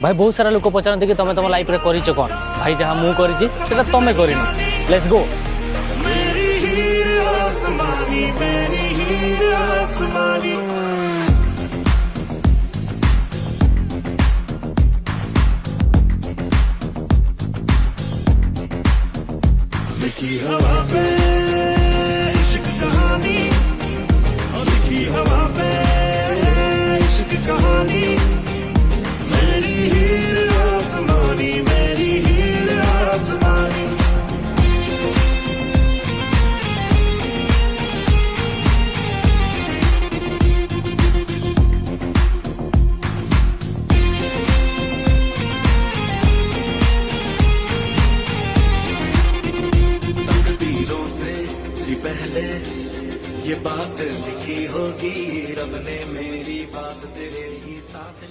भाई बहुत सारा लोक पचारती कि तुम तुम लाइफ रे करिछ कोन भाई जहां मु करिछि सेटा तमे करिनो लेट्स गो मेरी हीर आसमानी मेरी हीर आसमानी लिखी हवा पे इश्क कहानी लिखी हवा पे इश्क कहानी मेरी हीर आसमानी मेरी हीर आसमानी तकदीरों से भी पहले ये बात लिखी होगी रब ने मेरी बात तेरे ही साथ